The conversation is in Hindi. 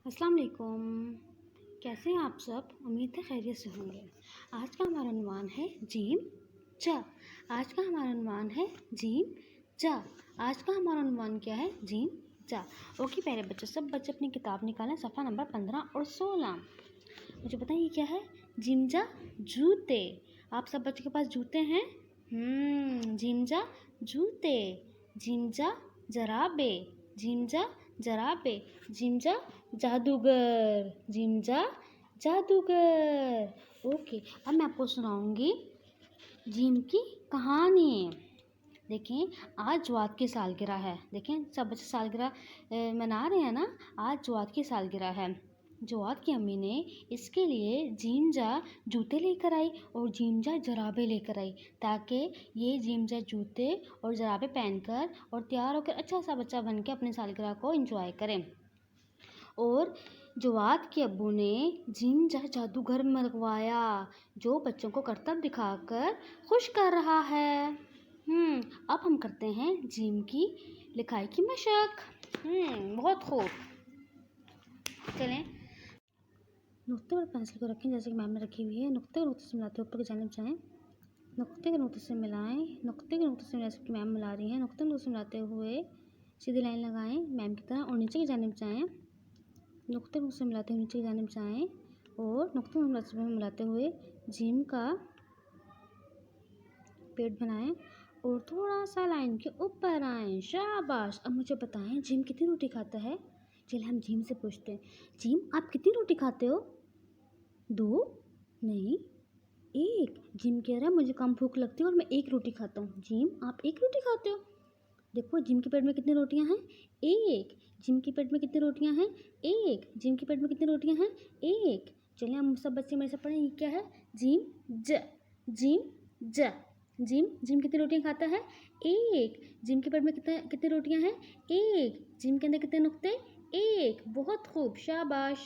अस्सलाम वालेकुम। कैसे हैं आप सब? उम्मीद है खैरियत से होंगे। आज का हमारा अनुमान है जीम जा। आज का हमारा अनुमान है जीम जा। आज का हमारा अनुमान क्या है? जीम जा। ओके प्यारे बच्चों, सब बच्चे अपनी किताब निकालें, सफ़ा नंबर 15 और 16। मुझे बताएं ये क्या है? जिम जा जूते। आप सब बच्चों के पास जूते हैं? जिम जा जूते। जिम जा जराबे। जिम जा जराबे। जिम जा जादूगर। जिम जा जादूगर। ओके, अब मैं आपको सुनाऊंगी जिम की कहानी। देखें, आज ज्वाद की सालगिरह है। देखें, सब बच्चे सालगिरह मना रहे हैं ना। आज ज्वाद की सालगिरह है। ज्वाद की अम्मी ने इसके लिए जिम-जा जूते लेकर आई और जिम-जा जराबे लेकर आई, ताकि ये जिम-जा जूते और जराबे पहनकर और तैयार होकर अच्छा सा बच्चा बन के अपनी सालगिरह को एंजॉय करें। और ज्वाद के अब्बू ने जिम-जा जादूगर मंगवाया, जो बच्चों को करतब दिखाकर खुश कर रहा है। अब हम करते हैं जिम की लिखाई की मशक। बहुत खूब। चलें, नुक्ते पर पेंसिल को रखें जैसे कि मैम ने रखी हुई है। नुक्ते को नुक्ते से मिलाते ऊपर की जानिब जाएं। नुक्ते के नुक्ते से मिलाएं। नुक्ते के नुक्ते से जैसे कि मैम मिला रही हैं। नुक्ते के नुक्ते से मिलाते हुए सीधी लाइन लगाएं मैम की तरह और नीचे की जानिब जाएं। नुक्ते के नुक्ते से मिलाते हुए नीचे की जानिब जाएं और नुक्ते के नुक्ते से मिलाते हुए जिम का पेट बनाएं और थोड़ा सा लाइन के ऊपर आएं। शाबाश। अब मुझे बताएं जिम कितनी रोटी खाता है? चलिए हम जिम से पूछते हैं, जिम आप कितनी रोटी खाते हो? 2? नहीं, 1। जिम कह रहा है मुझे कम भूख लगती है और मैं 1 रोटी खाता हूँ। जिम आप 1 रोटी खाते हो? देखो जिम के पेट में कितनी रोटियां हैं? 1। जिम के पेट में कितनी रोटियां हैं? 1। जिम के पेट में कितनी रोटियां हैं? 1। चलिए हम सब बच्चे मेरे से पढ़ें, ये क्या है? जिम ज। जिम ज। जिम कितनी रोटियां खाता है? 1। जिम के पेट में कितनी रोटियां हैं? 1। जिम के अंदर कितने नुक्ते? 1। बहुत खूब, शाबाश।